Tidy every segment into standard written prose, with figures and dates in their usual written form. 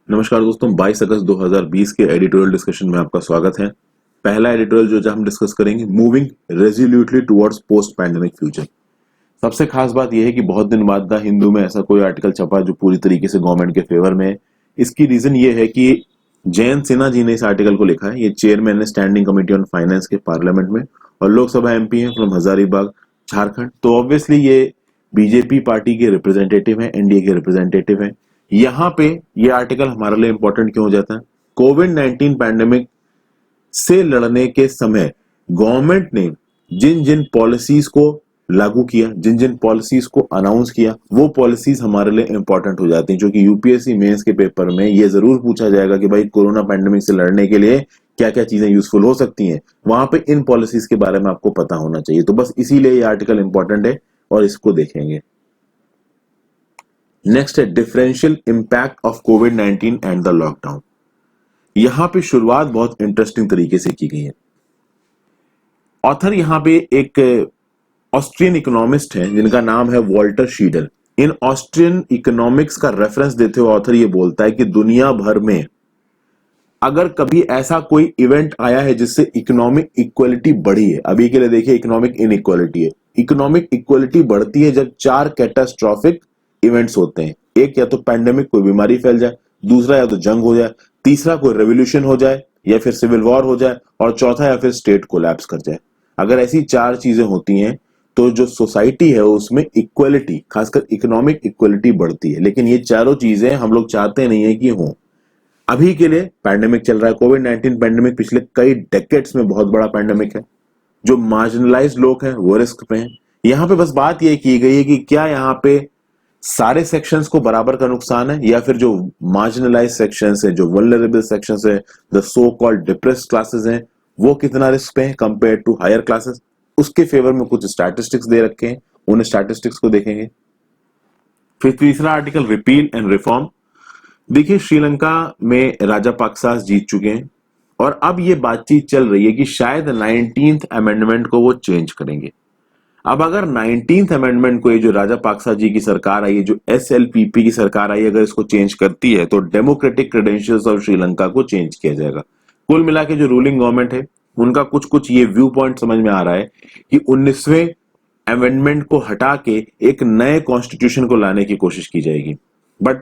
नमस्कार दोस्तों, 22 अगस्त 2020 के एडिटोरियल डिस्कशन में आपका स्वागत है। पहला एडिटोरियल जो हम डिस्कस करेंगे, moving resolutely towards post pandemic future. सबसे खास बात यह है कि बहुत दिन बाद द हिंदू में ऐसा कोई आर्टिकल छपा जो पूरी तरीके से गवर्नमेंट के फेवर में है। इसकी रीजन ये है कि जयंत सिन्हा जी ने इस आर्टिकल को लिखा है। ये चेयरमैन है स्टैंडिंग कमेटी ऑन फाइनेंस के पार्लियामेंट में और लोकसभा एमपी है फ्रॉम हजारीबाग, झारखंड। तो ऑब्वियसली ये बीजेपी पार्टी के रिप्रेजेंटेटिव है, एनडीए के रिप्रेजेंटेटिव है। यहाँ पे ये आर्टिकल हमारे लिए इंपॉर्टेंट क्यों हो जाता है? कोविड-19 पैंडेमिक से लड़ने के समय गवर्नमेंट ने जिन जिन पॉलिसीज को लागू किया, जिन जिन पॉलिसीज को अनाउंस किया, वो पॉलिसीज हमारे लिए इंपॉर्टेंट हो जाती हैं। जो कि यूपीएससी मेंस के पेपर में ये जरूर पूछा जाएगा कि भाई कोरोना पैंडेमिक से लड़ने के लिए क्या क्या चीजें यूजफुल हो सकती हैं। वहां पे इन पॉलिसीज के बारे में आपको पता होना चाहिए। तो बस इसीलिए ये आर्टिकल इंपॉर्टेंट है और इसको देखेंगे। नेक्स्ट है differential impact of covid and the lockdown. यहां पे शुरुआत बहुत इंटरेस्टिंग तरीके से की गई है। ऑथर यहां पे एक ऑस्ट्रियन इकोनॉमिस्ट है जिनका नाम है वॉल्टर शीडल। इन ऑस्ट्रियन इकोनॉमिक्स का रेफरेंस देते हुए ऑथर ये बोलता है कि दुनिया भर में अगर कभी ऐसा कोई इवेंट आया है जिससे इकोनॉमिक इक्वलिटी बढ़ी है, अभी के लिए देखिए इकोनॉमिक इनइक्वालिटी है। इकोनॉमिक इक्वलिटी बढ़ती है जब 4 कैटास्ट्रॉफिक इवेंट्स होते हैं। एक या तो पैंडेमिक, कोई बीमारी फैल जाए, दूसरा या तो जंग हो जाए, तीसरा कोई रेवोल्यूशन हो जाए या फिर सिविल वॉर हो जाए, और चौथा या फिर स्टेट कोलैप्स कर जाए। अगर ऐसी 4 चीजें होती हैं तो जो सोसाइटी है उसमें इक्वलिटी, खासकर इकोनॉमिक इक्वलिटी बढ़ती है। लेकिन ये चारों चीजें हम लोग चाहते नहीं है कि हों। अभी के लिए पैंडेमिक चल रहा है, कोविड-19 पैंडेमिक पिछले कई डेकेड्स में बहुत बड़ा पैंडेमिक है। जो मार्जिनलाइज्ड लोग हैं वो रिस्क पे हैं। यहां पे बस बात यह की गई है कि क्या यहाँ पे सारे सेक्शंस को बराबर का नुकसान है या फिर जो मार्जिनलाइज सेक्शंस है, जो वल्नरेबल सेक्शंस है, the so called depressed classes हैं, वो कितना रिस्क पे है कंपेयर टू हायर क्लासेस। उसके फेवर में कुछ स्टैटिस्टिक्स दे रखे हैं, उन स्टैटिस्टिक्स को देखेंगे। फिर तीसरा आर्टिकल, रिपील एंड रिफॉर्म। देखिए श्रीलंका में राजापाक्सा जीत चुके हैं और अब ये बातचीत चल रही है कि शायद 19th अमेंडमेंट को वो चेंज करेंगे। अब अगर 19th अमेंडमेंट को, ये जो राजापाक्सा जी की सरकार आई है, जो एसएलपीपी की सरकार आई है, अगर इसको चेंज करती है तो डेमोक्रेटिक क्रेडेंशियल्स ऑफ श्रीलंका को चेंज किया जाएगा। कुल मिला के जो रूलिंग गवर्नमेंट है उनका कुछ कुछ ये व्यू पॉइंट समझ में आ रहा है कि 19वें अमेंडमेंट को हटा के एक नए कॉन्स्टिट्यूशन को लाने की कोशिश की जाएगी। बट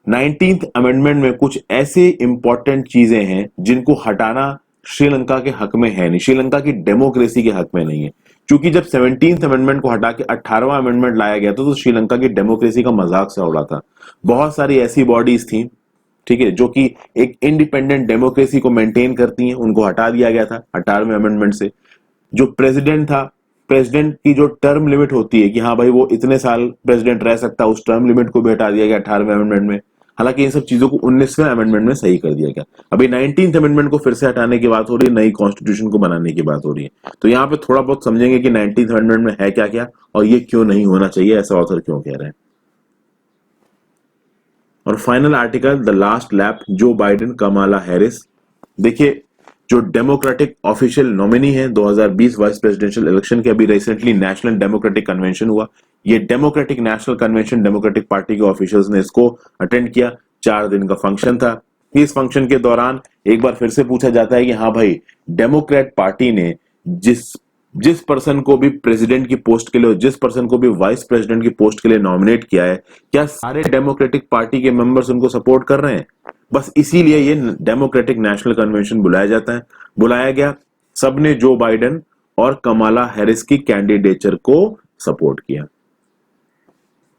19th अमेंडमेंट में कुछ ऐसे इंपॉर्टेंट चीजें हैं जिनको हटाना श्रीलंका के हक में है नहीं, श्रीलंका की डेमोक्रेसी के हक में नहीं है। क्योंकि जब 17th अमेंडमेंट को हटा के 18वां अमेंडमेंट लाया गया था तो श्रीलंका की डेमोक्रेसी का मजाक सा उड़ा था। बहुत सारी ऐसी बॉडीज थी, ठीक है, जो कि एक इंडिपेंडेंट डेमोक्रेसी को मेंटेन करती हैं, उनको हटा दिया गया था 18वें अमेंडमेंट से। जो प्रेसिडेंट था, प्रेसिडेंट की जो टर्म लिमिट होती है कि हाँ भाई वो इतने साल प्रेसिडेंट रह सकता है, उस टर्म लिमिट को भी हटा दिया गया 18वें अमेंडमेंट में। हालांकि इन सब चीजों को 19वें अमेंडमेंट में सही कर दिया गया। अभी 19th अमेंडमेंट को फिर से हटाने की बात हो रही है, नई कॉन्स्टिट्यूशन को बनाने की बात हो रही है। तो यहाँ पे थोड़ा बहुत समझेंगे कि 19th अमेंडमेंट में है क्या क्या और ये क्यों नहीं होना चाहिए, ऐसा ऑथर क्यों कह रहे हैं। और final article, the last lap, Joe Biden Kamala Harris. देखिए जो डेमोक्रेटिक ऑफिशियल नॉमिनी है 2020 वाइस प्रेसिडेंशियल इलेक्शन के, अभी रिसेंटली नेशनल डेमोक्रेटिक कन्वेंशन हुआ। ये democratic national convention, democratic party के ऑफिशियल्स ने इसको अटेंड किया। 4 दिन का फंक्शन था। इस फंक्शन के दौरान एक बार फिर से पूछा जाता है कि हाँ भाई, डेमोक्रेट पार्टी ने जिस पर्सन को भी प्रेसिडेंट की पोस्ट के लिए, जिस पर्सन को भी वाइस प्रेसिडेंट की पोस्ट के लिए नॉमिनेट किया है, क्या सारे डेमोक्रेटिक पार्टी के मेंबर्स उनको सपोर्ट कर रहे हैं? बस इसीलिए ये डेमोक्रेटिक नेशनल कन्वेंशन बुलाया जाता है। बुलाया गया, सबने जो बाइडेन और कमाला हैरिस की कैंडिडेचर को सपोर्ट किया।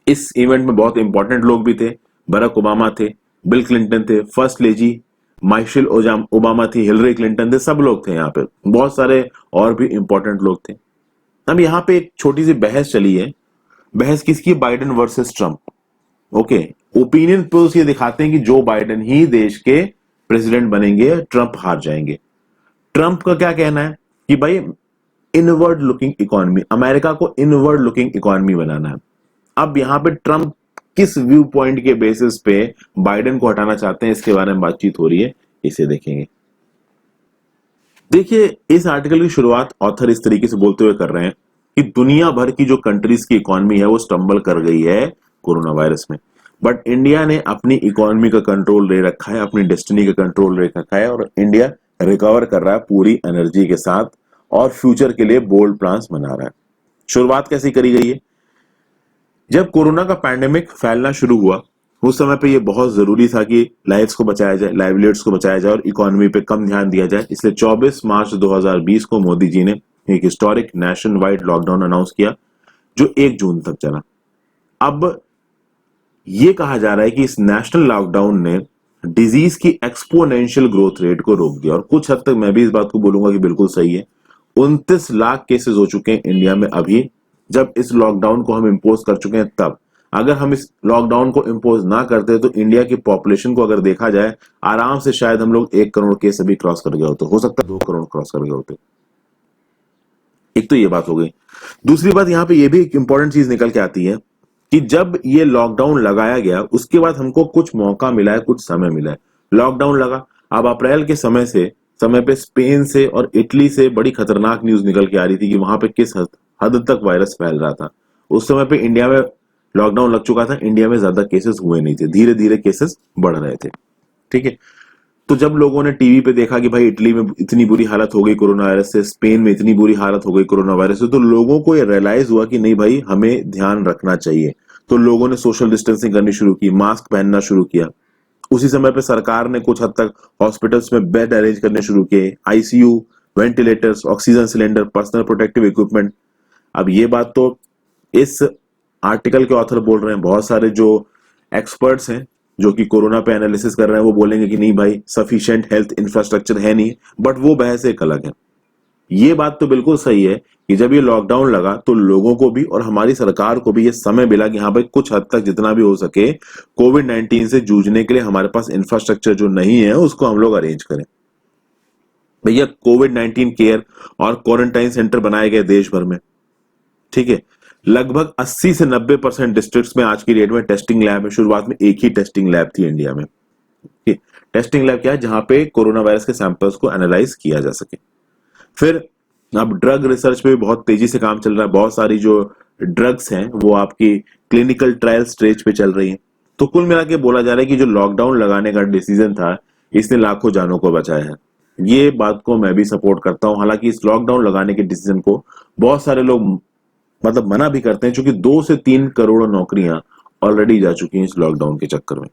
इस इवेंट में बहुत इंपॉर्टेंट लोग भी थे। बराक ओबामा थे, बिल क्लिंटन थे, फर्स्ट लेडी माइशेल ओबामा थी, हिलरी क्लिंटन थे, सब लोग थे यहाँ पे। बहुत सारे और भी इंपॉर्टेंट लोग थे। अब यहाँ पे एक छोटी सी बहस चली है। बहस किसकी? Biden versus Trump. Okay, opinion polls ये दिखाते हैं कि जो बाइडेन ही देश के प्रेसिडेंट बनेंगे, ट्रंप हार जाएंगे। ट्रंप का क्या कहना है कि भाई इनवर्ड लुकिंग इकोनॉमी, अमेरिका को इनवर्ड लुकिंग इकोनॉमी बनाना है। अब यहां पे ट्रंप किस व्यू पॉइंट के बेसिस पे बाइडेन को हटाना चाहते हैं, इसके बारे में बातचीत हो रही है, इसे देखेंगे। देखिए इस आर्टिकल की शुरुआत ऑथर इस तरीके से बोलते हुए कर रहे हैं कि दुनिया भर की जो कंट्रीज की इकोनॉमी है वो स्टम्बल कर गई है कोरोना वायरस में। बट इंडिया ने अपनी इकोनॉमी का कंट्रोल ले रखा है, अपनी डेस्टिनी का कंट्रोल ले रखा है, और इंडिया रिकवर कर रहा है पूरी एनर्जी के साथ और फ्यूचर के लिए बोल्ड प्लान्स बना रहा है। शुरुआत कैसी करी गई है? जब कोरोना का पैंडेमिक फैलना शुरू हुआ उस समय पे ये बहुत जरूरी था कि लाइव्स को बचाया जाए, लाइवलीहुड्स को बचाया जाए और इकोनॉमी पे कम ध्यान दिया जाए। इसलिए 24 मार्च 2020 को मोदी जी ने एक historic nation wide lockdown announce किया जो 1 जून तक चला। अब ये कहा जा रहा है कि इस नेशनल लॉकडाउन ने डिजीज की एक्सपोनेंशियल ग्रोथ रेट को रोक दिया, और कुछ हद तक मैं भी इस बात को बोलूंगा कि बिल्कुल सही है। 29 लाख केसेस हो चुके हैं इंडिया में अभी, जब इस लॉकडाउन को हम इम्पोज कर चुके हैं तब। अगर हम इस लॉकडाउन को इम्पोज ना करते तो इंडिया की पॉपुलेशन को अगर देखा जाए, आराम से शायद हम लोग 1 करोड़ केस अभी क्रॉस कर गए होते, हो सकता है 2 करोड़ क्रॉस कर गए होते। एक तो ये बात हो गई। दूसरी बात यहां पे ये भी एक इंपॉर्टेंट चीज निकल के आती है कि जब ये लॉकडाउन लगाया गया उसके बाद हमको कुछ मौका मिला है, कुछ समय मिला है। लॉकडाउन लगा, अब अप्रैल के समय पे स्पेन से और इटली से बड़ी खतरनाक न्यूज निकल के आ रही थी कि वहां पे किस हद तक वायरस फैल रहा था। उस समय पे इंडिया में लॉकडाउन लग चुका था, इंडिया में ज्यादा केसेस हुए नहीं थे, धीरे धीरे केसेस बढ़ रहे थे। ठीक है, तो जब लोगों ने टीवी पे देखा कि भाई इटली में इतनी बुरी हालत हो गई कोरोना वायरस से, स्पेन में इतनी बुरी हालत हो गई कोरोना वायरस से, तो लोगों को ये रियलाइज हुआ कि नहीं भाई हमें ध्यान रखना चाहिए। तो लोगों ने सोशल डिस्टेंसिंग करनी शुरू की, मास्क पहनना शुरू किया। उसी समय पे सरकार ने कुछ हद तक हॉस्पिटल्स में बेड अरेंज करने शुरू किए, ICU, ventilators, oxygen cylinder, personal protective equipment. अब ये बात तो इस आर्टिकल के ऑथर बोल रहे हैं, बहुत सारे जो एक्सपर्ट्स हैं जो कि कोरोना पे एनालिसिस कर रहे हैं वो बोलेंगे कि नहीं भाई सफिशिएंट हेल्थ इंफ्रास्ट्रक्चर है नहीं, बट वो बहस एक अलग है। ये बात तो बिल्कुल सही है कि जब ये लॉकडाउन लगा तो लोगों को भी और हमारी सरकार को भी ये समय मिला कि हाँ भाई कुछ हद तक जितना भी हो सके कोविड-19 से जूझने के लिए हमारे पास इंफ्रास्ट्रक्चर जो नहीं है उसको हम लोग अरेंज करें। भैया कोविड-19 केयर और क्वारंटाइन सेंटर बनाए गए देश भर में। ठीक है, लगभग 80 से 90% डिस्ट्रिक्ट्स में आज की डेट में टेस्टिंग लैब है। शुरुआत में एक ही टेस्टिंग लैब थी इंडिया में। टेस्टिंग लैब क्या है? जहां पे कोरोना वायरस के सैंपल्स को एनालाइज किया जा सके। फिर अब ड्रग रिसर्च पे भी बहुत तेजी से काम चल रहा है। बहुत सारी जो ड्रग्स हैं वो आपकी क्लिनिकल ट्रायल स्टेज पे चल रही हैं। तो कुल मिला के बोला जा रहा है कि जो लॉकडाउन लगाने का डिसीजन था इसने लाखों जानों को बचाया है। ये बात को मैं भी सपोर्ट करता हूं। हालांकि इस लॉकडाउन लगाने के डिसीजन को बहुत सारे लोग मतलब मना भी करते हैं, क्योंकि 2 से 3 करोड़ नौकरियां ऑलरेडी जा चुकी हैं इस लॉकडाउन के चक्कर में।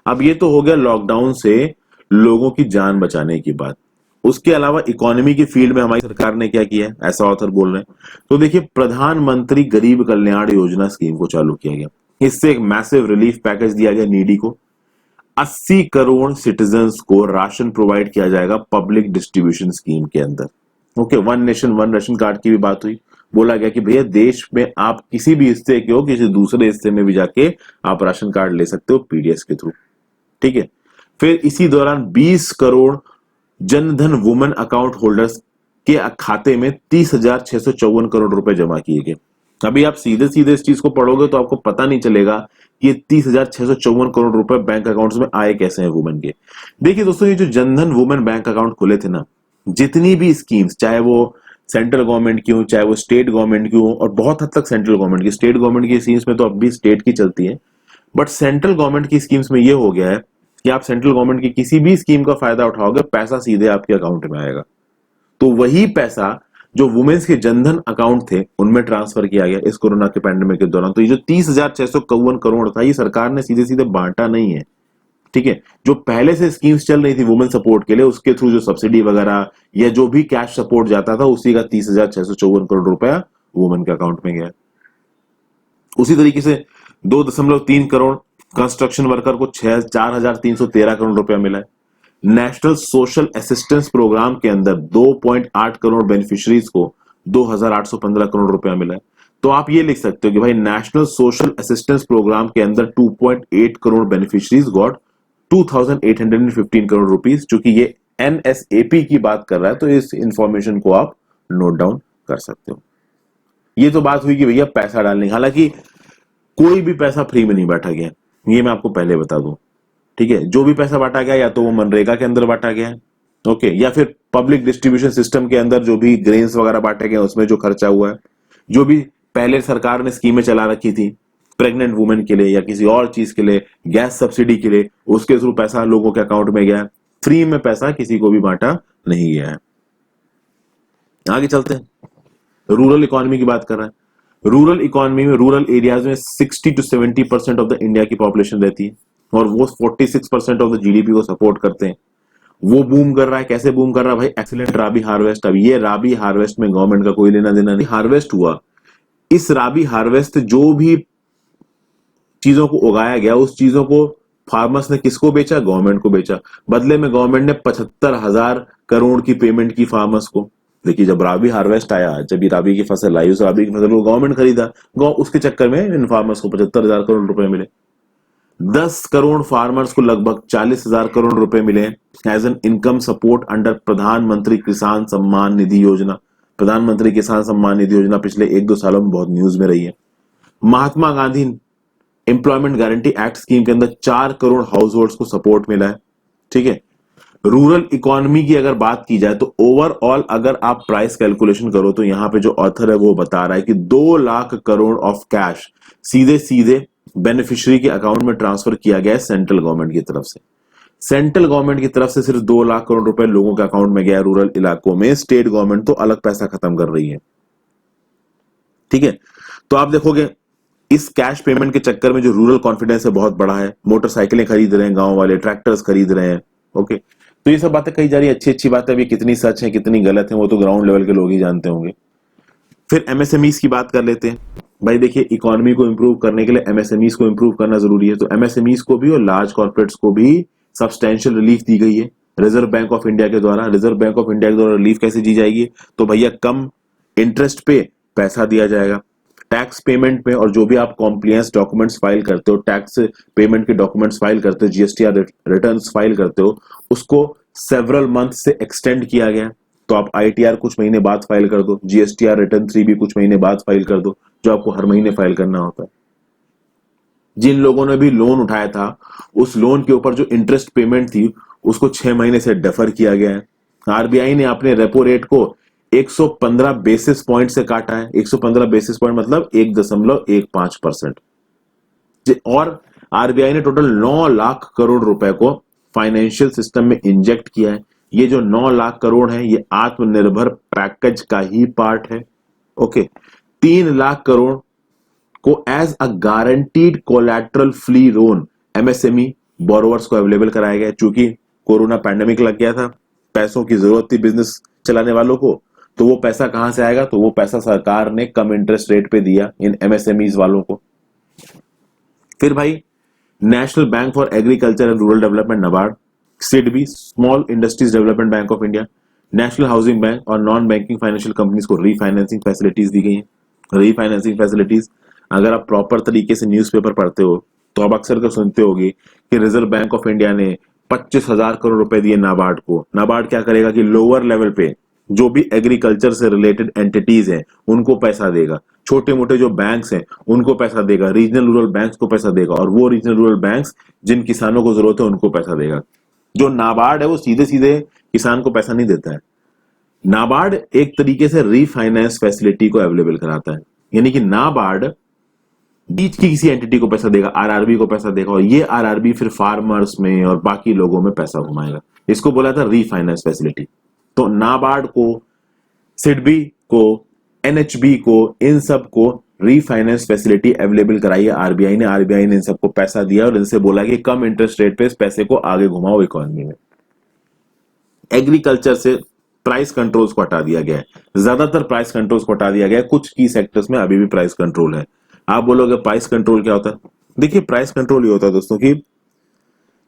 अब ये तो हो गया लॉकडाउन से लोगों की जान बचाने की बात। उसके अलावा इकोनॉमी की फील्ड में हमारी सरकार ने क्या किया है, ऐसा ऑथर बोल रहे हैं। तो देखिए, प्रधानमंत्री गरीब कल्याण योजना स्कीम को चालू किया गया। इससे एक मैसिव रिलीफ पैकेज दिया गया नीडी को। 80 करोड़ सिटीजन्स को राशन प्रोवाइड किया जाएगा पब्लिक डिस्ट्रीब्यूशन स्कीम के अंदर। Okay, one nation one ration card की भी बात हुई। बोला गया कि भैया देश में आप किसी भी हिस्से के हो, किसी दूसरे हिस्से में भी जाके आप राशन कार्ड ले सकते हो पीडीएस के थ्रू। ठीक है, फिर इसी दौरान 20 crore Jan Dhan women account holders के खाते में 30,654 करोड़ रुपए जमा किए गए। अभी आप सीधे सीधे इस चीज को पढ़ोगे तो आपको पता नहीं चलेगा कि ये 30,654 करोड़ रुपए बैंक अकाउंट्स में आए कैसे हैं वुमेन के। देखिए दोस्तों, ये जो जनधन वुमेन बैंक अकाउंट खुले थे ना, जितनी भी स्कीम्स, चाहे वो सेंट्रल गवर्नमेंट की हो चाहे वो स्टेट गवर्नमेंट की हो, और बहुत हद तक सेंट्रल गवर्नमेंट की, स्टेट गवर्नमेंट की स्कीम्स में तो अब भी स्टेट की चलती है, बट सेंट्रल गवर्नमेंट की स्कीम्स में ये हो गया है कि आप सेंट्रल गवर्नमेंट की किसी भी स्कीम का फायदा उठाओगे, पैसा सीधे आपके अकाउंट में आएगा। तो वही पैसा जो वुमेन्स के जनधन अकाउंट थे उनमें ट्रांसफर किया गया इस कोरोना के पैंडेमिक के दौरान। तो ये जो 30,651 करोड़ था ये सरकार ने सीधे सीधे बांटा नहीं है। ठीक है, जो पहले से स्कीम्स चल रही थी वुमेन सपोर्ट के लिए, उसके थ्रू जो सब्सिडी वगैरह या जो भी कैश सपोर्ट जाता था उसी का 30,654 करोड़ रुपया वुमेन के अकाउंट में गया। उसी तरीके से 2.3 करोड़ कंस्ट्रक्शन वर्कर को 4,313 करोड़ रुपया मिला है। नेशनल सोशल असिस्टेंस प्रोग्राम के अंदर 2.8 करोड़ बेनिफिशियरीज को 2,815 करोड़ रुपया मिला है। तो आप ये लिख सकते हो कि भाई नेशनल सोशल असिस्टेंस प्रोग्राम के अंदर 2.8 crore beneficiaries got 2,815 crore rupees, जो कि ये एनएसएपी की बात कर रहा है। तो इस इंफॉर्मेशन को आप नोट डाउन कर सकते हो। ये तो बात हुई कि भैया पैसा डालने, हालांकि कोई भी पैसा फ्री में नहीं बांटा गया, ये मैं आपको पहले बता दूं। ठीक है, जो भी पैसा बांटा गया या तो वो मनरेगा के अंदर बांटा गया है, ओके, या फिर पब्लिक डिस्ट्रीब्यूशन सिस्टम के अंदर जो भी ग्रेन्स वगैरह बांटे गए उसमें जो खर्चा हुआ है, जो भी पहले सरकार ने स्कीमें चला रखी थी, प्रेग्नेंट वुमेन के लिए या किसी और चीज के लिए, गैस सब्सिडी के लिए, उसके थ्रू पैसा लोगों के अकाउंट में गया है। फ्री में पैसा किसी को भी बांटा नहीं गया है। आगे चलते हैं। रूरल इकोनॉमी की बात कर रहा है। रूरल इकोनॉमी में, रूरल एरियाज में 60 to 70% ऑफ द इंडिया की पॉपुलेशन रहती है और वो 46% ऑफ द जीडीपी को सपोर्ट करते हैं। वो बूम कर रहा है। कैसे बूम कर रहा है भाई? एक्सीलेंट राबी हार्वेस्ट। अब ये राबी हार्वेस्ट में गवर्नमेंट का कोई लेना देना नहीं। हार्वेस्ट हुआ, इस राबी हार्वेस्ट जो भी चीजों को उगाया गया, उस चीजों को फार्मर्स ने किसको बेचा? गवर्नमेंट को बेचा। बदले में गवर्नमेंट ने 75,000 करोड़ की पेमेंट की फार्मर्स को। देखिए, जब राबी हार्वेस्ट आया, जब ये राबी की फसल आई, उस राबी की फसल को गवर्नमेंट खरीदा, उसके चक्कर में इन फार्मर्स को 75,000 करोड़ रुपए मिले। 10 करोड़ फार्मर्स को लगभग 40,000 करोड़ रुपए मिले as an income support under Pradhan Mantri Kisan Samman Nidhi योजना। प्रधानमंत्री किसान सम्मान निधि योजना पिछले 1-2 सालों में बहुत न्यूज में रही है। Mahatma Gandhi employment guarantee act scheme के अंदर 4 करोड़ हाउस होल्ड को सपोर्ट मिला है। ठीक है। रूरल इकोनॉमी की अगर बात की जाए तो ओवरऑल अगर आप प्राइस कैलकुलेशन करो तो यहां पे जो ऑथर है वो बता रहा है कि 2 लाख करोड़ ऑफ कैश सीधे सीधे बेनिफिशियरी के अकाउंट में ट्रांसफर किया गया है सेंट्रल गवर्नमेंट की तरफ से। सेंट्रल गवर्नमेंट की तरफ से सिर्फ 2 लाख करोड़ रुपए लोगों के अकाउंट में गया रूरल इलाकों में। स्टेट गवर्नमेंट तो अलग पैसा खत्म कर रही है। ठीक है। तो आप देखोगे इस कैश पेमेंट के चक्कर में जो रूरल कॉन्फिडेंस है बहुत बड़ा है। मोटरसाइकिलें खरीद रहे हैं गांव वाले, ट्रैक्टर्स खरीद रहे हैं। ओके, तो ये सब बातें कही जा रही है, अच्छी अच्छी बातें। अभी कितनी सच है कितनी गलत है वो तो ग्राउंड लेवल के लोग ही जानते होंगे। फिर एमएसएमईज की बात कर लेते हैं। भाई देखिए, इकोनॉमी को इंप्रूव करने के लिए एमएसएमईज को इंप्रूव करना जरूरी है। तो एमएसएमईज को भी और लार्ज कॉर्पोरेट्स को भी सब्सटैंशियल रिलीफ दी गई है रिजर्व बैंक ऑफ इंडिया के द्वारा। रिजर्व बैंक ऑफ इंडिया के द्वारा रिलीफ कैसे दी जाएगी? तो भैया कम इंटरेस्ट पे पैसा दिया जाएगा। टैक्स पेमेंट में, और जो भी आप कॉम्प्लायंस डॉक्यूमेंट्स फाइल करते हो, टैक्स पेमेंट के डॉक्यूमेंट्स फाइल करते हो, जीएसटीआर रिटर्न्स फाइल करते हो, उसको सेवरल मंथ से एक्सटेंड किया गया। तो आप आईटीआर कुछ महीने बाद फाइल कर दो, जीएसटीआर रिटर्न 3 भी कुछ महीने बाद फाइल कर दो, जो आपको हर महीने फाइल करना होता है। जिन लोगों ने भी लोन उठाया था उस लोन के ऊपर जो इंटरेस्ट पेमेंट थी उसको 6 महीने से डेफर किया गया है। आरबीआई ने अपने रेपो रेट को 115 बेसिस पॉइंट से काटा है। 115 बेसिस पॉइंट मतलब 1.15%। और आरबीआई ने टोटल 9 लाख करोड़ रुपए को फाइनेंशियल सिस्टम में इंजेक्ट किया है। ये जो 9 लाख करोड़ है ये आत्मनिर्भर पैकेज का ही पार्ट है। ओके, 3 लाख करोड़ को as a guaranteed collateral free loan MSME borrowers को अवेलेबल कराया गया। चूंकि कोरोना पैंडेमिक लग गया था, पैसों की जरूरत थी बिजनेस चलाने वालों को, तो वो पैसा कहां से आएगा? तो वो पैसा सरकार ने कम इंटरेस्ट रेट पे दिया इन एमएसएमईज वालों को। फिर भाई national bank for agriculture and rural development NABARD, SIDBI small industries development bank of India, national housing bank और नॉन बैंकिंग फाइनेंशियल कंपनीज को रीफाइनेंसिंग फैसिलिटीज दी गई है। रीफाइनेंसिंग फैसिलिटीज, अगर आप प्रॉपर तरीके से न्यूज़पेपर पढ़ते हो तो आप अक्सर कर सुनते होगे कि रिजर्व बैंक ऑफ इंडिया ने 25,000 करोड़ रुपए दिए नाबार्ड को। नाबार्ड क्या करेगा कि लोअर लेवल पे जो भी एग्रीकल्चर से रिलेटेड एंटिटीज हैं उनको पैसा देगा, छोटे मोटे जो बैंक्स हैं उनको पैसा देगा, रीजनल रूरल बैंक्स को पैसा देगा, और वो रीजनल रूरल बैंक्स जिन किसानों को जरूरत है उनको पैसा देगा। जो नाबार्ड है वो सीधे सीधे किसान को पैसा नहीं देता है। नाबार्ड एक तरीके से रीफाइनेंस फैसिलिटी को अवेलेबल कराता है, यानी कि नाबार्ड बीच की किसी एंटिटी को पैसा देगा, आरआरबी को पैसा देगा, और ये आरआरबी फिर फार्मर्स में और बाकी लोगों में पैसा घुमाएगा। इसको बोला था रीफाइनेंस फैसिलिटी। तो नाबार्ड को, सिडबी को, एनएचबी को, इन सब को रीफाइनेंस फैसिलिटी अवेलेबल कराई है आरबीआई ने। आरबीआई ने इन सबको पैसा दिया और इनसे बोला कि कम इंटरेस्ट रेट पे इस पैसे को आगे घुमाओ इकोनॉमी में। एग्रीकल्चर से प्राइस कंट्रोल्स को हटा दिया गया है, ज्यादातर प्राइस कंट्रोल्स को हटा दिया गया है। कुछ की सेक्टर्स में अभी भी प्राइस कंट्रोल है। आप बोलोगे प्राइस कंट्रोल क्या होता है? देखिए, प्राइस कंट्रोल ये होता है दोस्तों कि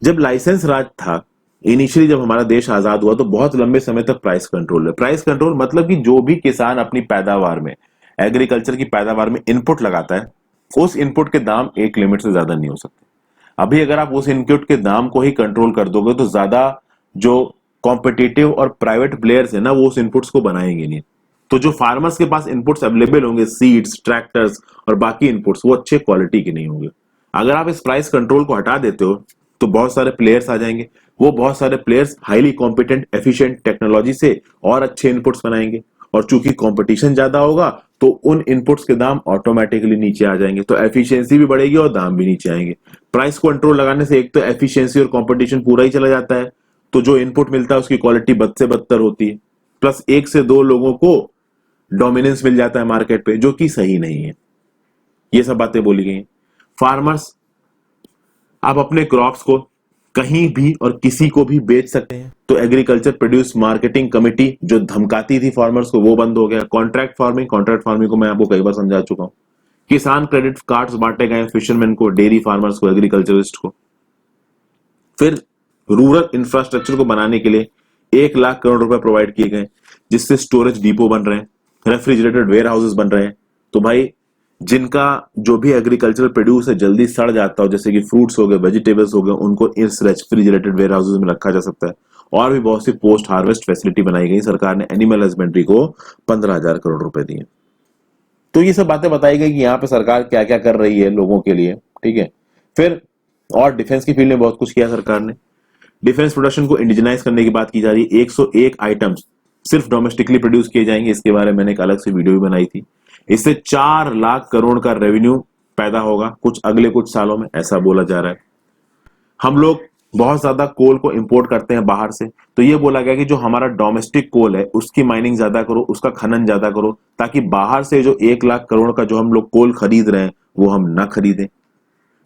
जब लाइसेंस राज था, इनिशियली जब हमारा देश आजाद हुआ तो बहुत लंबे समय तक प्राइस कंट्रोल है। प्राइस कंट्रोल मतलब कि जो भी किसान अपनी पैदावार में, एग्रीकल्चर की पैदावार में इनपुट लगाता है, उस इनपुट के दाम एक लिमिट से ज्यादा नहीं हो सकते। अभी अगर आप उस इनपुट के दाम को ही कंट्रोल कर दोगे तो ज्यादा जो कॉम्पिटिटिव और प्राइवेट प्लेयर्स है ना, वो उस इनपुट्स को बनाएंगे नहीं। तो जो फार्मर्स के पास इनपुट्स अवेलेबल होंगे, सीड्स, ट्रैक्टर्स और बाकी इनपुट्स, वो अच्छे क्वालिटी के नहीं होंगे। अगर आप इस प्राइस कंट्रोल को हटा देते हो तो बहुत सारे प्लेयर्स आ जाएंगे। वो बहुत सारे players highly competent, efficient technology से और अच्छे इनपुट्स बनाएंगे, और चूंकि कंपटीशन ज्यादा होगा तो उन इनपुट्स के दाम ऑटोमेटिकली नीचे आ जाएंगे, तो एफिशिएंसी भी बढ़ेगी और दाम भी नीचे आएंगे। प्राइस कंट्रोल लगाने से एक तो एफिशिएंसी और कंपटीशन पूरा ही चला जाता है, तो जो इनपुट मिलता है उसकी क्वालिटी बद से बदतर होती है, प्लस एक से दो लोगों को डोमिनेंस मिल जाता है मार्केट पे, जो कि सही नहीं है। ये सब बातें बोली गई। फार्मर्स आप अपने क्रॉप्स को कहीं भी और किसी को भी बेच सकते हैं, तो एग्रीकल्चर प्रोड्यूस मार्केटिंग कमेटी जो धमकाती थी फार्मर्स को, वो बंद हो गया। कॉन्ट्रैक्ट फार्मिंग को मैं आपको कई बार समझा चुका हूं। किसान क्रेडिट कार्ड्स बांटे गए फिशरमैन को, डेयरी फार्मर्स को, एग्रीकल्चरिस्ट को। फिर रूरल इंफ्रास्ट्रक्चर को बनाने के लिए 1 लाख करोड़ रुपए प्रोवाइड किए गए, जिससे स्टोरेज डिपो बन रहे हैं, रेफ्रिजरेटेड वेयर हाउसेस बन रहे हैं। तो भाई जिनका जो भी एग्रीकल्चरल प्रोड्यूस है जल्दी सड़ जाता हो, जैसे कि फ्रूट्स हो गए, वेजिटेबल्स हो गए, उनको इस रेफ्रिजरेटेड वेयर हाउसेस में रखा जा सकता है। और भी बहुत सी पोस्ट हार्वेस्ट फैसिलिटी बनाई गई। सरकार ने एनिमल हस्बेंड्री को 15,000 करोड़ रुपए दिए। तो ये सब बातें बताई गई कि यहाँ पे सरकार क्या क्या कर रही है लोगों के लिए, ठीक है। फिर और डिफेंस की फील्ड में बहुत कुछ किया सरकार ने। डिफेंस प्रोडक्शन को इंडिजनाइज करने की बात की जा रही है। 101 आइटम्स सिर्फ डोमेस्टिकली प्रोड्यूस किए जाएंगे, इसके बारे में मैंने एक अलग से वीडियो भी बनाई थी। इससे 4 लाख करोड़ का रेवेन्यू पैदा होगा कुछ अगले कुछ सालों में, ऐसा बोला जा रहा है। हम लोग बहुत ज्यादा कोल को इंपोर्ट करते हैं बाहर से, तो ये बोला गया कि जो हमारा डोमेस्टिक कोल है उसकी माइनिंग ज्यादा करो, उसका खनन ज्यादा करो, ताकि बाहर से जो 1 लाख करोड़ का जो हम लोग कोल खरीद रहे हैं वो हम ना खरीदें।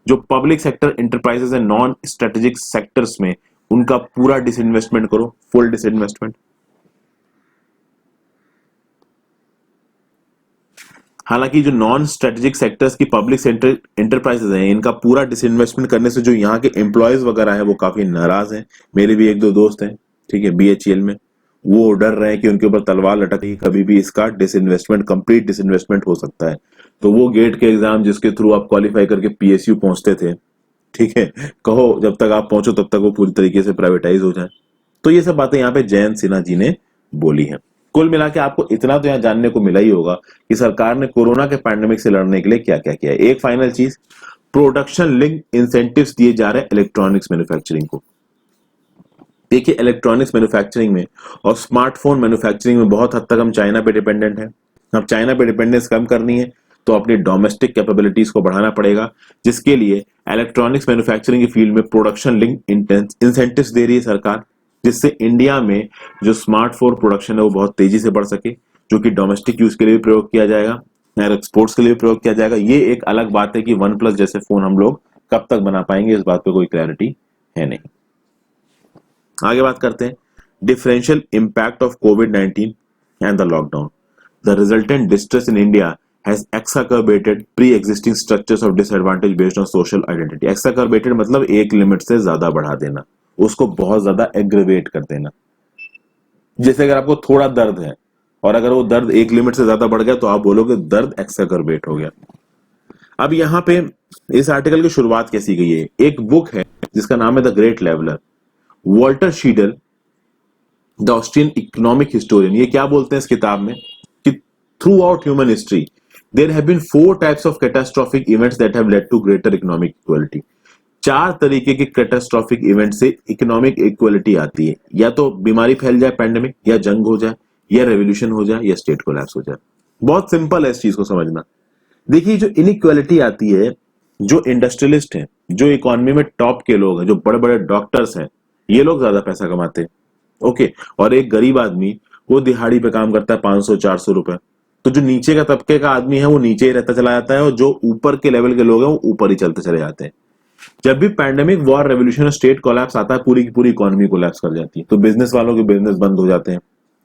जो पब्लिक सेक्टर इंटरप्राइजेस है नॉन स्ट्रेटेजिक सेक्टर्स में, उनका पूरा डिसइन्वेस्टमेंट करो, फुल डिसइन्वेस्टमेंट। हालांकि जो नॉन स्ट्रेटेजिक सेक्टर्स की पब्लिक सेक्टर इंटरप्राइजेस हैं, इनका पूरा डिसइन्वेस्टमेंट करने से जो यहाँ के एम्प्लॉयज वगैरह हैं वो काफी नाराज हैं। मेरे भी 1-2 दोस्त हैं, ठीक है, बीएचईएल में, वो डर रहे हैं कि उनके ऊपर तलवार लटक रही, कभी भी इसका डिसइन्वेस्टमेंट, कंप्लीट डिसइन्वेस्टमेंट हो सकता है। तो वो गेट के एग्जाम जिसके थ्रू आप क्वालिफाई करके पीएसयू पहुंचते थे, ठीक है, कहो जब तक आप पहुंचो तब तक वो पूरी तरीके से प्राइवेटाइज हो जाए। तो ये सब बातें यहाँ पे जयंत सिन्हा जी ने बोली हैं। कुल मिला के आपको इतना तो यहाँ जानने को मिला ही होगा कि सरकार ने कोरोना के पैंडेमिक से लड़ने के लिए क्या क्या किया है। एक फाइनल चीज, प्रोडक्शन लिंक इंसेंटिव्स दिए जा रहे हैं इलेक्ट्रॉनिक्स मैन्युफैक्चरिंग को। देखिए इलेक्ट्रॉनिक्स मैन्युफैक्चरिंग में और स्मार्टफोन मैन्युफैक्चरिंग में बहुत हद तक हम चाइना पे डिपेंडेंट हैं। अब चाइना पे डिपेंडेंस कम करनी है तो अपनी डोमेस्टिक कैपेबिलिटीज को बढ़ाना पड़ेगा, जिसके लिए इलेक्ट्रॉनिक्स मैन्युफैक्चरिंग की फील्ड में प्रोडक्शन लिंक इंसेंटिव्स दे रही है सरकार, जिससे इंडिया में जो स्मार्टफोन प्रोडक्शन है वो बहुत तेजी से बढ़ सके, जो कि डोमेस्टिक यूज के लिए भी प्रयोग किया जाएगा और एक्सपोर्ट्स के लिए भी प्रयोग किया जाएगा। ये एक अलग बात है कि OnePlus जैसे फोन हम लोग कब तक बना पाएंगे, इस बात पे कोई क्लैरिटी है नहीं। आगे बात करते हैं differential impact of covid and the lockdown. The resultant distress in India has exacerbated pre-existing structures of disadvantage based on social identity। exacerbated मतलब एक लिमिट से ज्यादा बढ़ा देना, उसको बहुत ज्यादा एग्रेवेट कर देना। जैसे अगर आपको थोड़ा दर्द है और अगर वो दर्द एक लिमिट से ज्यादा बढ़ गया तो आप बोलोगे दर्द एक्सेगरबेट हो गया। अब यहाँ पे इस आर्टिकल की शुरुआत कैसी गई है, एक बुक है जिसका नाम है the great leveller, Walter Scheidel the Austrian economic historian. ये क्या बोलते हैं इस किताब में कि throughout human history there have been 4 types of catastrophic events that have led to greater economic equality. 4 तरीके के कैटास्ट्रोफिक इवेंट से इकोनॉमिक इक्वालिटी आती है, या तो बीमारी फैल जाए पैंडेमिक, या जंग हो जाए, या रेवोल्यूशन हो जाए, या स्टेट कोलैप्स हो जाए। बहुत सिंपल है इस चीज को समझना। देखिए जो इनइक्वालिटी आती है, जो इंडस्ट्रियलिस्ट हैं, जो इकोनॉमी में टॉप के लोग हैं, जो बड़े बड़े डॉक्टर्स हैं, ये लोग ज्यादा पैसा कमाते हैं, ओके, और एक गरीब आदमी वो दिहाड़ी पे काम करता है 500-400 रुपए। तो जो नीचे का तबके का आदमी है वो नीचे ही रहता चला जाता है, और जो ऊपर के लेवल के लोग हैं वो ऊपर ही चलते चले जाते हैं। जब भी पैंडेमिक, वॉर, रेवोल्यूशन और स्टेट कोलैप्स आता है, पूरी की पूरी इकोनॉमी कोलैप्स कर जाती है। तो बिजनेस वालों के बिजनेस बंद हो जाते हैं,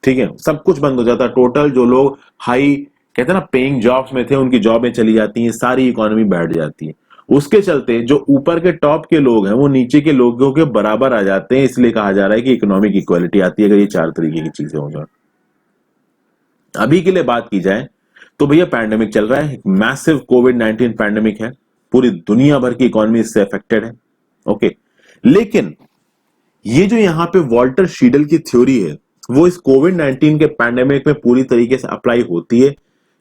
ठीक है, सब कुछ बंद हो जाता है। टोटल जो लोग हाई कहते हैं ना पेइंग जॉब्स में थे, उनकी जॉबें चली जाती हैं, सारी इकोनॉमी बैठ जाती है। उसके चलते जो ऊपर के टॉप के लोग हैं वो नीचे के लोगों के बराबर आ जाते हैं, इसलिए कहा जा रहा है कि इकोनॉमिक इक्वालिटी आती है अगर ये 4 तरीके की चीजें हो जाए। अभी के लिए बात की जाए तो भैया पैंडेमिक चल रहा है, मैसिव कोविड-19 पैंडेमिक है, पूरी दुनिया भर की इकोनॉमी इससे अफेक्टेड है, ओके। लेकिन ये जो यहाँ पे वॉल्टर शीडल की थ्योरी है वो इस कोविड-19 के पैंडेमिक में पूरी तरीके से अप्लाई होती है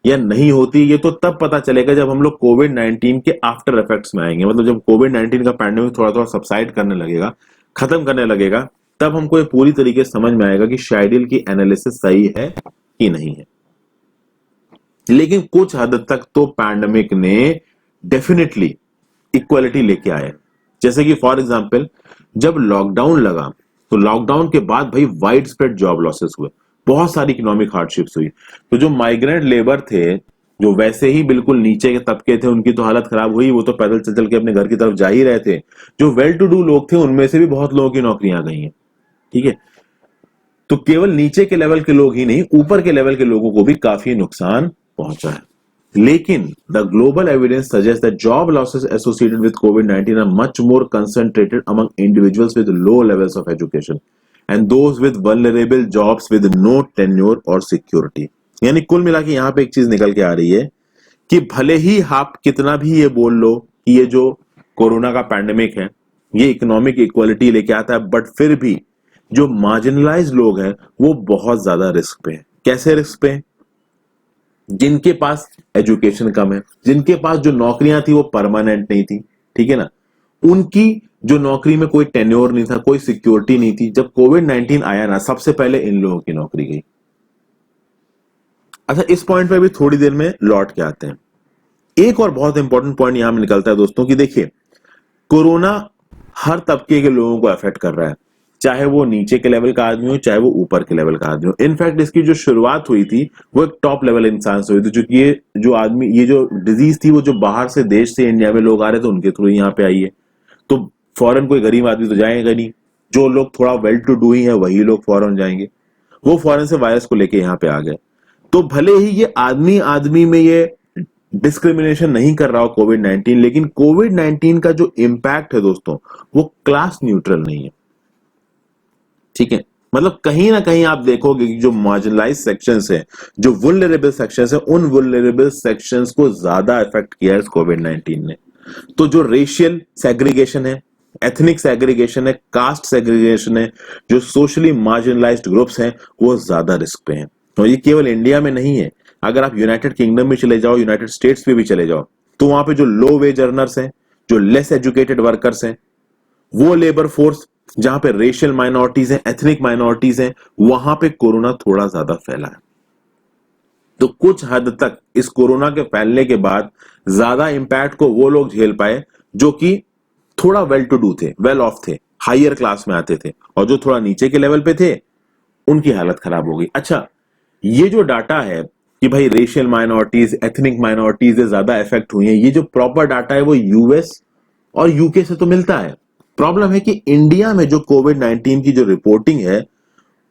या नहीं होती, ये तो तब पता चलेगा जब हम लोग कोविड-19 के आफ्टर इफेक्ट्स में आएंगे। मतलब जब कोविड-19 का पैंडेमिक थोड़ा थोड़ा सबसाइड करने लगेगा, खत्म करने लगेगा, तब हमको ये पूरी तरीके से समझ में आएगा कि शायद की एनालिसिस सही है कि नहीं है। लेकिन कुछ हद तक तो पैंडेमिक ने डेफिनेटली इक्वालिटी लेके आया। जैसे कि फॉर एग्जांपल जब लॉकडाउन लगा तो लॉकडाउन के बाद भाई वाइड स्प्रेड जॉब लॉसेस हुए, बहुत सारी इकोनॉमिक हार्डशिप्स हुई। तो जो माइग्रेंट लेबर थे, जो वैसे ही बिल्कुल नीचे के तबके थे, उनकी तो हालत खराब हुई, वो तो पैदल चल चल के अपने घर की तरफ जा ही रहे थे। जो वेल टू डू लोग थे उनमें से भी बहुत लोगों की नौकरियां गई हैं। ठीक है, तो केवल नीचे के लेवल के लोग ही नहीं, ऊपर के लेवल के लोगों को भी काफी नुकसान पहुंचा है। लेकिन the global evidence suggest that job losses associated with कोविड-19 are much more concentrated among individuals with low levels of education and those with vulnerable jobs with no tenure और सिक्योरिटी। यानी कुल मिला के यहां पे एक चीज निकल के आ रही है कि भले ही आप कितना भी ये बोल लो कि ये जो कोरोना का पैंडेमिक है ये इकोनॉमिक इक्वालिटी लेके आता है, बट फिर भी जो मार्जिनलाइज लोग हैं वो बहुत ज्यादा रिस्क पे हैं। कैसे रिस्क पे हैं? जिनके पास एजुकेशन कम है, जिनके पास जो नौकरियां थी वो परमानेंट नहीं थी, ठीक है ना, उनकी जो नौकरी में कोई टेन्योर नहीं था, कोई सिक्योरिटी नहीं थी। जब कोविड-19 आया ना, सबसे पहले इन लोगों की नौकरी गई। अच्छा, इस पॉइंट पे भी थोड़ी देर में लौट के आते हैं। एक और बहुत इंपॉर्टेंट पॉइंट यहां में निकलता है दोस्तों कि देखिए, कोरोना हर तबके के लोगों को अफेक्ट कर रहा है, चाहे वो नीचे के लेवल का आदमी हो, चाहे वो ऊपर के लेवल का आदमी हो। इनफैक्ट इसकी जो शुरुआत हुई थी वो एक टॉप लेवल इंसान से हुई थी, क्योंकि ये जो आदमी, ये जो डिजीज थी वो जो बाहर से देश से इंडिया में लोग आ रहे थे उनके थ्रू यहाँ पे आई है। तो फॉरेन कोई गरीब आदमी तो जाएगा नहीं, जो लोग थोड़ा वेल टू डू ही है वही लोग फॉरेन जाएंगे। वो फॉरेन से वायरस को लेके यहाँ पे आ गए। तो भले ही ये आदमी आदमी में ये डिस्क्रिमिनेशन नहीं कर रहा हो कोविड-19, लेकिन कोविड-19 का जो इंपैक्ट है दोस्तों वो क्लास न्यूट्रल नहीं है। ठीक है, मतलब कहीं ना कहीं आप देखोगे कि जो मार्जिनलाइज सेक्शंस है, जो वुल्नरेबल सेक्शंस है, उन वुल्नरेबल सेक्शंस को ज्यादा इफेक्ट किया है इस कोविड-19 ने। तो जो रेशियल सेग्रीगेशन है, एथनिक सेग्रीगेशन है, कास्ट सेग्रीगेशन है, जो सोशली मार्जिनलाइज्ड ग्रुप्स हैं वो ज्यादा रिस्क पे हैं। और ये केवल इंडिया में नहीं है, अगर आप यूनाइटेड किंगडम में चले जाओ, यूनाइटेड स्टेट्स में भी चले जाओ, तो वहां पे जो लो वेज अर्नर्स हैं, जो लेस एजुकेटेड वर्कर्स हैं, वो लेबर फोर्स जहां पे रेशियल माइनॉरिटीज हैं, एथनिक माइनॉरिटीज हैं, वहां पे कोरोना थोड़ा ज्यादा फैला है। तो कुछ हद तक इस कोरोना के फैलने के बाद ज्यादा इंपैक्ट को वो लोग झेल पाए जो कि थोड़ा वेल टू डू थे, वेल ऑफ थे, हायर क्लास में आते थे, और जो थोड़ा नीचे के लेवल पे थे उनकी हालत खराब हो गई। अच्छा, ये जो डाटा है कि भाई रेशियल माइनॉरिटीज, एथनिक माइनॉरिटीज ज्यादा इफेक्ट हुई हैं, ये जो प्रॉपर डाटा है वो यूएस और यूके से तो मिलता है। प्रॉब्लम है कि इंडिया में जो कोविड-19 की जो रिपोर्टिंग है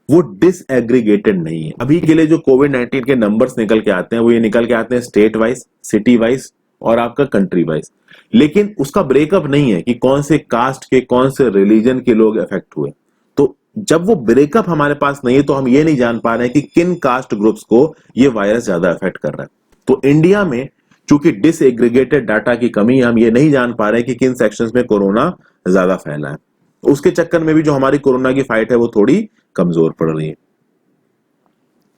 वो डिसएग्रीगेटेड नहीं है। अभी के लिए जो कोविड-19 के नंबर्स निकल के आते हैं वो ये निकल के आते हैं स्टेट वाइज, सिटी वाइज और आपका कंट्री वाइज, लेकिन उसका ब्रेकअप नहीं है कि कौन से कास्ट के, कौन से रिलीजन के लोग इफेक्ट हुए। तो जब वो ब्रेकअप हमारे पास नहीं है तो हम ये नहीं जान पा रहे हैं कि किन कास्ट ग्रुप्स को ये वायरस ज्यादा इफेक्ट कर रहा है। तो इंडिया में चूंकि डिसएग्रीगेटेड डाटा की कमी है, हम ये नहीं जान पा रहे हैं कि किन सेक्शंस में कोरोना ज्यादा फैला है। उसके चक्कर में भी जो हमारी कोरोना की फाइट है वो थोड़ी कमजोर पड़ रही है।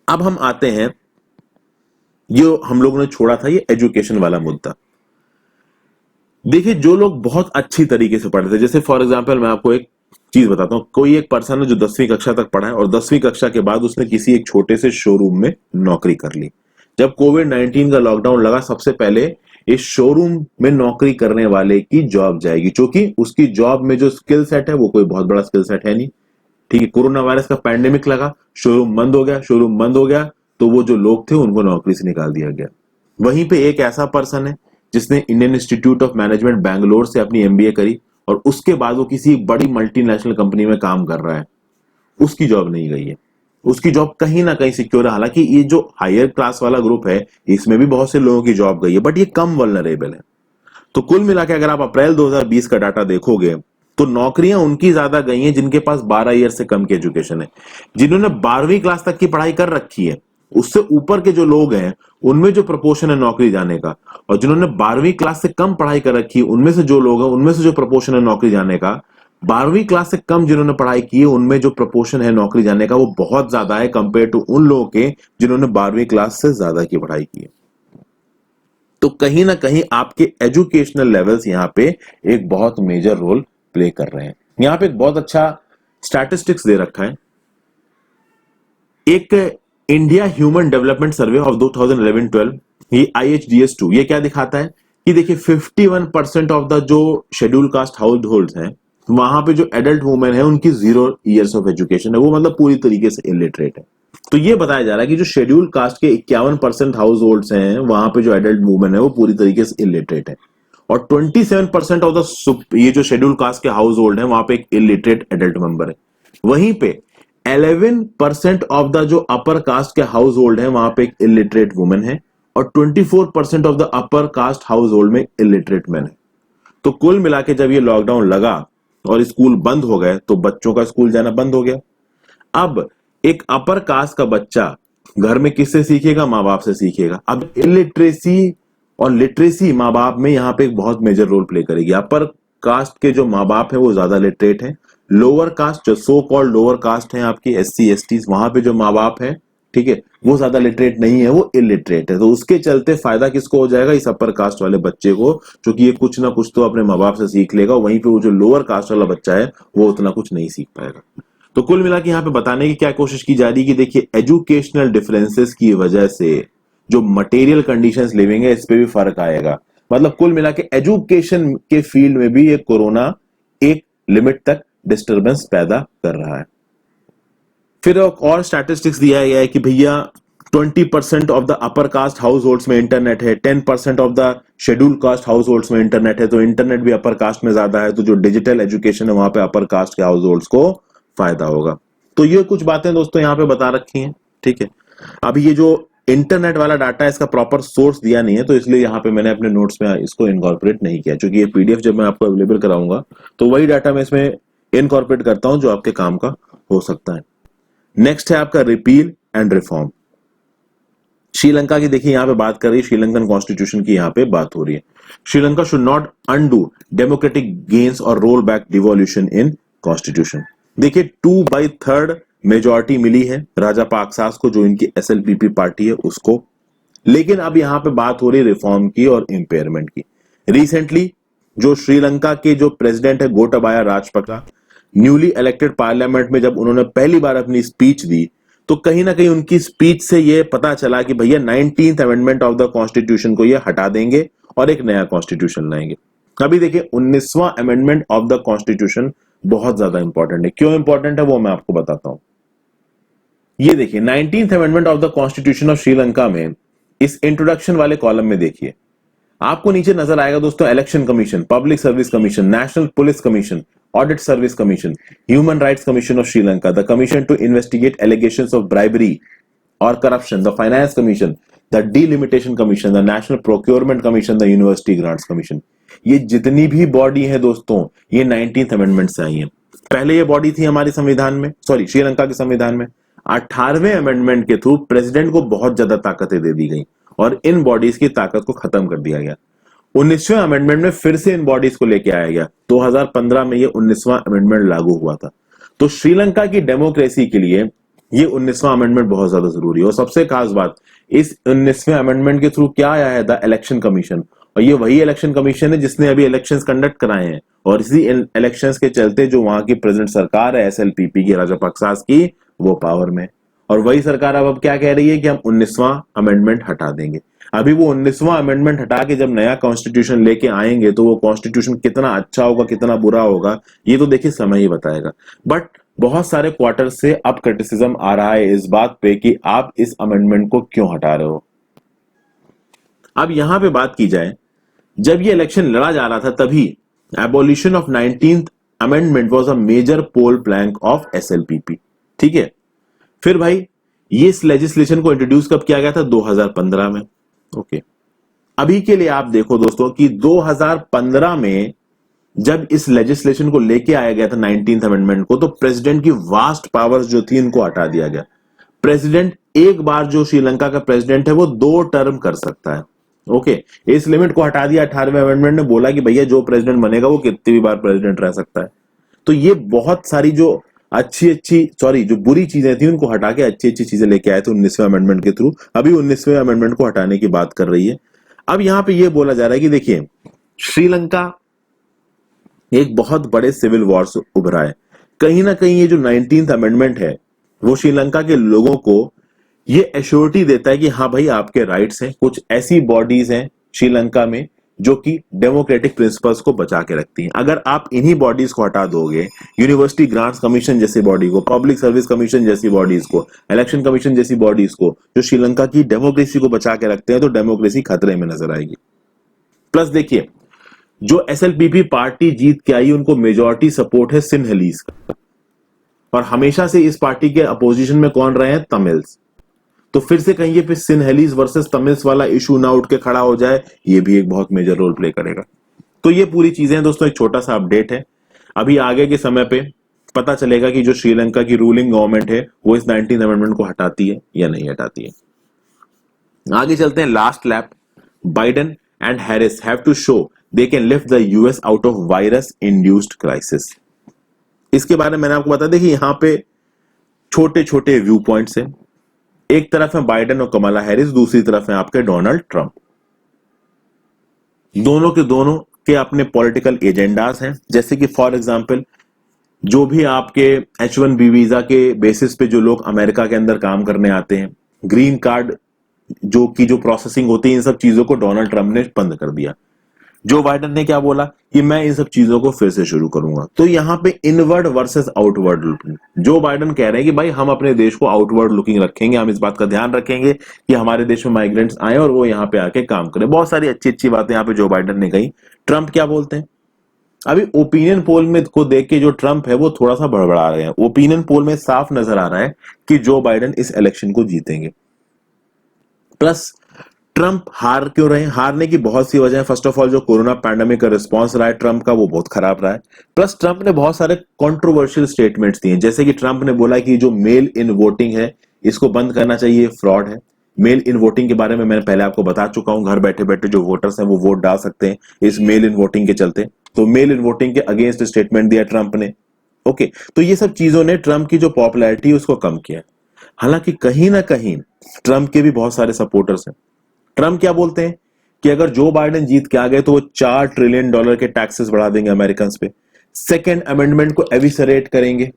अब हम आते हैं, जो हम लोगों ने छोड़ा था ये एजुकेशन वाला मुद्दा। देखिए, जो लोग बहुत अच्छी तरीके से पढ़े थे, जैसे फॉर एग्जांपल मैं आपको एक चीज बताता हूं, कोई एक पर्सन है जो 10वीं कक्षा तक पढ़ा है और 10वीं कक्षा के बाद उसने किसी एक छोटे से शोरूम में नौकरी कर ली। जब कोविड-19 का लॉकडाउन लगा, सबसे पहले इस शोरूम में नौकरी करने वाले की जॉब जाएगी, क्योंकि उसकी जॉब में जो स्किल सेट है वो कोई बहुत बड़ा स्किल सेट है नहीं। ठीक है, कोरोना वायरस का पैंडेमिक लगा, शोरूम बंद हो गया, शोरूम बंद हो गया तो वो जो लोग थे उनको नौकरी से निकाल दिया गया। वहीं पे एक ऐसा पर्सन है जिसने Indian institute of management Bangalore से अपनी एमबीए करी और उसके बाद वो किसी बड़ी मल्टीनेशनल कंपनी में काम कर रहा है, उसकी जॉब नहीं गई है, उसकी जॉब कहीं ना कहीं सिक्योर है। हालांकि ये जो हायर क्लास वाला ग्रुप है इसमें भी बहुत से लोगों की जॉब गई है, बट ये कम वल्नरेबल है। तो कुल मिला के अगर आप अप्रैल 2020 का डाटा देखोगे तो नौकरियां उनकी ज्यादा गई हैं जिनके पास 12 ईयर से कम की एजुकेशन है। जिन्होंने 12वीं क्लास तक की पढ़ाई कर रखी है, उससे ऊपर के जो लोग हैं उनमें जो प्रपोर्शन है नौकरी जाने का, और जिन्होंने 12वीं क्लास से कम पढ़ाई कर रखी है उनमें से जो लोग हैं उनमें से जो प्रपोर्शन है नौकरी जाने का, 12वीं क्लास से कम जिन्होंने पढ़ाई की है उनमें जो प्रपोर्शन है नौकरी जाने का वो बहुत ज्यादा है कंपेयर टू उन लोगों के जिन्होंने 12वीं क्लास से ज्यादा की पढ़ाई की है। तो कहीं ना कहीं आपके एजुकेशनल लेवल्स यहां पे एक बहुत मेजर रोल प्ले कर रहे हैं। यहां पे एक बहुत अच्छा स्टैटिस्टिक्स दे रखा है। एक India human development survey of 2011-12, ये IHDS2, ये क्या दिखाता है कि देखिए 51% ऑफ द जो शेड्यूल कास्ट हाउस होल्ड हैं, वहां पे जो एडल्ट वुमेन है उनकी 0 years ऑफ एजुकेशन है, वो मतलब पूरी तरीके से इलिटरेट है। तो ये बताया जा रहा है कि जो शेड्यूल कास्ट के 51% हाउस होल्ड हैं, वहां पे जो एडल्ट वुमेन है वो पूरी तरीके से इलिटरेट है, और 27% ऑफ द ये जो शेड्यूल कास्ट के हाउस होल्ड है वहां पे एक इलिटरेट एडल्ट मेंबर है। वहीं पे 11% ऑफ द जो अपर कास्ट के हाउस होल्ड है वहां पे एक इलिटरेट वुमेन है, और 24% of the upper caste house hold में इलिटरेट मैन है। तो कुल मिला के जब ये लॉकडाउन लगा और स्कूल बंद हो गए तो बच्चों का स्कूल जाना बंद हो गया। अब एक अपर कास्ट का बच्चा घर में किससे सीखेगा? माँ बाप से सीखेगा। अब इलिटरेसी और लिटरेसी माँ बाप में यहाँ पे एक बहुत मेजर रोल प्ले करेगी। अपर कास्ट के जो माँ बाप है वो ज्यादा लिटरेट है, लोअर कास्ट जो सो कॉल्ड लोअर कास्ट है आपकी SC ST, वहां पे जो माँ बाप है, ठीक है, वो ज्यादा लिटरेट नहीं है, वो इलिटरेट है। तो उसके चलते फायदा किसको हो जाएगा? इस अपर कास्ट वाले बच्चे को, क्योंकि ये कुछ ना कुछ तो अपने माँ बाप से सीख लेगा, वहीं पे वो जो लोअर कास्ट वाला बच्चा है वो उतना कुछ नहीं सीख पाएगा। तो कुल मिला के यहाँ पे बताने की क्या कोशिश की जा रही है कि देखिए एजुकेशनल डिफरेंसेस की वजह से जो मटेरियल कंडीशंस लिविंग है इस पे भी फर्क आएगा। मतलब कुल मिला के एजुकेशन के फील्ड में भी ये कोरोना एक लिमिट तक डिस्टरबेंस पैदा कर रहा है। फिर और स्टैटिस्टिक्स दिया गया है कि भैया 20% of the upper caste house holds में इंटरनेट है, 10% of the schedule caste house holds में इंटरनेट है, तो इंटरनेट भी अपर कास्ट में ज्यादा है, तो जो डिजिटल एजुकेशन है वहां पे अपर कास्ट के हाउस होल्ड्स को फायदा होगा। तो ये कुछ बातें दोस्तों यहाँ पे बता रखी हैं, ठीक है। अभी ये जो इंटरनेट वाला डाटा है इसका प्रॉपर सोर्स दिया नहीं है, तो इसलिए यहाँ पे मैंने अपने नोट्स में इसको इनकॉर्पोरेट नहीं किया, क्योंकि ये PDF जब मैं आपको अवेलेबल कराऊंगा तो वही डाटा मैं इसमें इनकॉर्पोरेट करता हूं जो आपके काम का हो सकता है। नेक्स्ट है आपका रिपील एंड रिफॉर्म। श्रीलंका की देखिए यहाँ पे बात कर रही है, श्रीलंकन कॉन्स्टिट्यूशन की यहाँ पे बात हो रही है। Sri Lanka should not undo democratic gains और roll back devolution in constitution. देखिए 2/3 मेजॉरिटी मिली है राजा पाकसास को, जो इनकी SLPP पार्टी है उसको। लेकिन अब यहाँ पे बात हो रही है रिफॉर्म की और इंपेयरमेंट की। रिसेंटली जो श्रीलंका के जो प्रेसिडेंट है Gotabaya Rajapaksa, newly elected parliament में जब उन्होंने पहली बार अपनी स्पीच दी तो कहीं ना कहीं उनकी स्पीच से ये पता चला कि भैया 19th amendment of the constitution को ये हटा देंगे और एक नया कॉन्स्टिट्यूशन लाएंगे। अभी देखिए 19वां अमेंडमेंट ऑफ द कॉन्स्टिट्यूशन बहुत ज्यादा इंपॉर्टेंट है। क्यों इंपॉर्टेंट है वो मैं आपको बताता हूं। ये देखिए 19th amendment of the constitution of Sri Lanka में इस इंट्रोडक्शन वाले कॉलम में देखिए आपको नीचे नजर आएगा दोस्तों, election commission, public service commission, national police commission, audit service commission, human rights commission of Sri Lanka, the commission to investigate allegations of bribery और corruption, the finance commission, the delimitation commission, the national procurement commission, the university grants commission. ये जितनी भी body है दोस्तों ये 19th amendment से आई है। पहले ये बॉडी थी हमारे संविधान में, सॉरी श्रीलंका के संविधान में। 18वें अमेंडमेंट के थ्रू प्रेसिडेंट को बहुत ज्यादा ताकतें दे दी गई और इन बॉडीज की ताकत को खत्म कर दिया गया। 19वें अमेंडमेंट में फिर से इन बॉडीज को लेके आया गया। 2015 में ये 19वां अमेंडमेंट लागू हुआ था। तो श्रीलंका की डेमोक्रेसी के लिए ये 19वां अमेंडमेंट बहुत ज्यादा जरूरी है। और सबसे खास बात, इस 19वें अमेंडमेंट के थ्रू क्या आया है? The election commission. और ये वही इलेक्शन कमीशन है जिसने अभी इलेक्शंस कंडक्ट कराए हैं, और इसी इलेक्शंस के चलते जो वहां की प्रेजेंट सरकार है SLPP की, राजा पाकसास की, वो पावर में। और वही सरकार अब क्या कह रही है कि हम 19वां अमेंडमेंट हटा देंगे। अभी वो 19वां अमेंडमेंट हटा के जब नया कॉन्स्टिट्यूशन लेके आएंगे तो वो कॉन्स्टिट्यूशन कितना अच्छा होगा कितना बुरा होगा ये तो देखिए समय ही बताएगा। बट बहुत सारे क्वार्टर से अब क्रिटिसिज्म आ रहा है इस बात पे कि आप इस अमेंडमेंट को क्यों हटा रहे हो। अब यहां पे बात की जाए, जब ये इलेक्शन लड़ा जा रहा था तभी abolition of 19th amendment was a major poll plank of SLPP, ठीक है। फिर भाई ये इस लेजिस्लेशन को इंट्रोड्यूस कब किया गया था? 2015 में। ओके, अभी के लिए आप देखो दोस्तों कि 2015 में जब इस लेजिस्लेशन को लेके आया गया था 19th अमेंडमेंट को, तो प्रेसिडेंट की वास्ट पावर्स जो थी इनको हटा दिया गया। प्रेसिडेंट एक बार, जो श्रीलंका का प्रेसिडेंट है वो 2 टर्म कर सकता है। ओके, इस लिमिट को हटा दिया 18वें अमेंडमेंट ने, बोला कि भैया जो प्रेसिडेंट बनेगा वो कितनी भी बार प्रेसिडेंट रह सकता है। तो ये बहुत सारी जो जो बुरी चीजें थी उनको हटा के अच्छी अच्छी चीजें लेके आए थे 19वें अमेंडमेंट के थ्रू। अभी 19वें अमेंडमेंट को हटाने की बात कर रही है। अब यहां पे ये बोला जा रहा है कि देखिए श्रीलंका एक बहुत बड़े सिविल वॉर से उभरा है। कहीं ना कहीं ये जो 19th अमेंडमेंट है वो श्रीलंका के लोगों को ये एश्योरिटी देता है कि हाँ भाई आपके राइट्स हैं। कुछ ऐसी बॉडीज हैं श्रीलंका में जो कि डेमोक्रेटिक प्रिंसिपल्स को बचा के रखती हैं। अगर आप इन्हीं बॉडीज को हटा दोगे, यूनिवर्सिटी ग्रांट्स कमीशन जैसी बॉडी को, पब्लिक सर्विस कमीशन जैसी बॉडीज को, इलेक्शन कमीशन जैसी बॉडीज को, जो श्रीलंका की डेमोक्रेसी को बचा के रखते हैं, तो डेमोक्रेसी खतरे में नजर आएगी। प्लस देखिए, जो एसएलपीपी पार्टी जीत के आई उनको मेजोरिटी सपोर्ट है सिन्हलीज का, और हमेशा से इस पार्टी के अपोजिशन में कौन रहे हैं? तमिल्स। तो फिर से कहिए, फिर सिन्हलीज वर्सेस तमिल्स वाला इशू ना उठ के खड़ा हो जाए, ये भी एक बहुत मेजर रोल प्ले करेगा। तो ये पूरी चीजें हैं दोस्तों, एक छोटा सा अपडेट है। अभी आगे के समय पे पता चलेगा कि जो श्रीलंका की रूलिंग गवर्नमेंट है वो इस 19th अमेंडमेंट को हटाती है या नहीं हटाती है। आगे चलते हैं, last lap. Biden and Harris have to show they can lift the US out of virus induced crisis. इसके बारे में मैंने आपको बता, देखिए यहां पे छोटे छोटे व्यू पॉइंट्स हैं। एक तरफ है बाइडेन और कमला हैरिस, दूसरी तरफ है आपके डोनाल्ड ट्रंप। दोनों के अपने पॉलिटिकल एजेंडास हैं। जैसे कि फॉर एग्जांपल, जो भी आपके H1B वीजा के बेसिस पे जो लोग अमेरिका के अंदर काम करने आते हैं, ग्रीन कार्ड जो प्रोसेसिंग होती है, इन सब चीजों को डोनाल्ड ट्रंप ने बंद कर दिया। जो बाइडेन ने क्या बोला कि मैं इन सब चीजों को फिर से शुरू करूंगा। तो यहां पे inward versus outward looking, Joe Biden कह रहे हैं कि भाई हम अपने देश को आउटवर्ड लुकिंग रखेंगे, हम इस बात का ध्यान रखेंगे कि हमारे देश में माइग्रेंट्स आए और वो यहाँ पे आके काम करें। बहुत सारी अच्छी अच्छी बातें यहाँ पे जो बाइडेन ने कही। ट्रंप क्या बोलते हैं? अभी ओपिनियन पोल में को देख के जो ट्रंप है वो थोड़ा सा बड़बड़ा रहे हैं। ओपिनियन पोल में साफ नजर आ रहा है कि जो बाइडेन इस इलेक्शन को जीतेंगे। प्लस ट्रंप हार क्यों रहे? हारने की बहुत सी वजह है। फर्स्ट ऑफ ऑल, जो कोरोना पैंडेमिक का रिस्पांस रहा है ट्रंप का, वो बहुत खराब रहा है। प्लस ट्रंप ने बहुत सारे कंट्रोवर्शियल स्टेटमेंट्स दिए, जैसे कि ट्रंप ने बोला कि जो मेल इन वोटिंग है इसको बंद करना चाहिए, फ्रॉड है। मेल इन वोटिंग के बारे में मैंने पहले आपको बता चुका हूं, घर बैठे बैठे जो वोटर्स हैं वो वोट डाल सकते हैं इस मेल इन वोटिंग के चलते। तो मेल इन वोटिंग के अगेंस्ट स्टेटमेंट दिया ट्रंप ने। ओके, तो ये सब चीजों ने ट्रंप की जो पॉपुलैरिटी है उसको कम किया। हालांकि कहीं ना कहीं ट्रंप के भी बहुत सारे सपोर्टर्स हैं। ट्रंप क्या बोलते हैं कि अगर जो बाइडेन जीत के आ गए तो वो $4 ट्रिलियन के टैक्सेस बढ़ा देंगे अमेरिकन पे। सेकेंड अमेंडमेंट को एविसरेट करेंगे।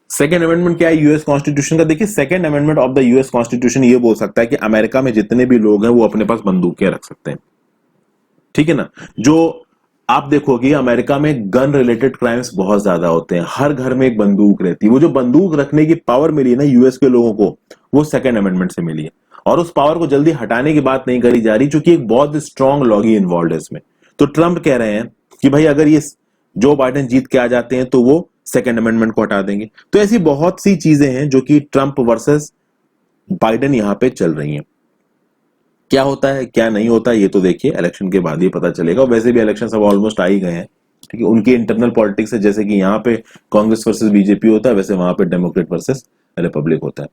सेकेंड अमेंडमेंट क्या है? यूएस कॉन्स्टिट्यूशन का। देखिए, second amendment of the US constitution ये बोल सकता है कि अमेरिका में जितने भी लोग हैं वो अपने पास बंदूकें रख सकते हैं। ठीक है ना? जो आप देखोगे अमेरिका में गन रिलेटेड क्राइम्स बहुत ज्यादा होते हैं, हर घर में एक बंदूक रहती है। वो जो बंदूक रखने की पावर मिली है ना यूएस के लोगों को, वो सेकेंड अमेंडमेंट से मिली है। और उस पावर को जल्दी हटाने की बात नहीं करी जा रही, क्योंकि एक बहुत स्ट्रॉन्ग लॉगी इन्वॉल्व है इसमें। तो ट्रंप कह रहे हैं कि भाई अगर ये जो बाइडेन जीत के आ जाते हैं तो वो सेकेंड अमेंडमेंट को हटा देंगे। तो ऐसी बहुत सी चीजें हैं जो कि ट्रंप वर्सेस बाइडेन यहां पे चल रही हैं। क्या होता है क्या नहीं होता है ये तो देखिए इलेक्शन के बाद ही पता चलेगा। वैसे भी इलेक्शन सब ऑलमोस्ट आ ही गए हैं। ठीक है, उनकी इंटरनल पॉलिटिक्स है, जैसे कि यहाँ पे कांग्रेस वर्सेस बीजेपी होता है, वैसे वहां पे डेमोक्रेट वर्सेस रिपब्लिक होता है।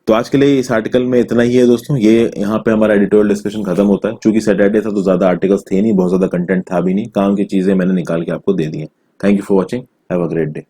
तो आज के लिए इस आर्टिकल में इतना ही है दोस्तों। ये यहाँ पे हमारा एडिटोरियल डिस्कशन खत्म होता है। चूंकि सैटरडे था तो ज्यादा आर्टिकल्स थे नहीं, बहुत ज्यादा कंटेंट था भी नहीं, काम की चीजें मैंने निकाल के आपको दे दी है। Thank you for watching, have a great day.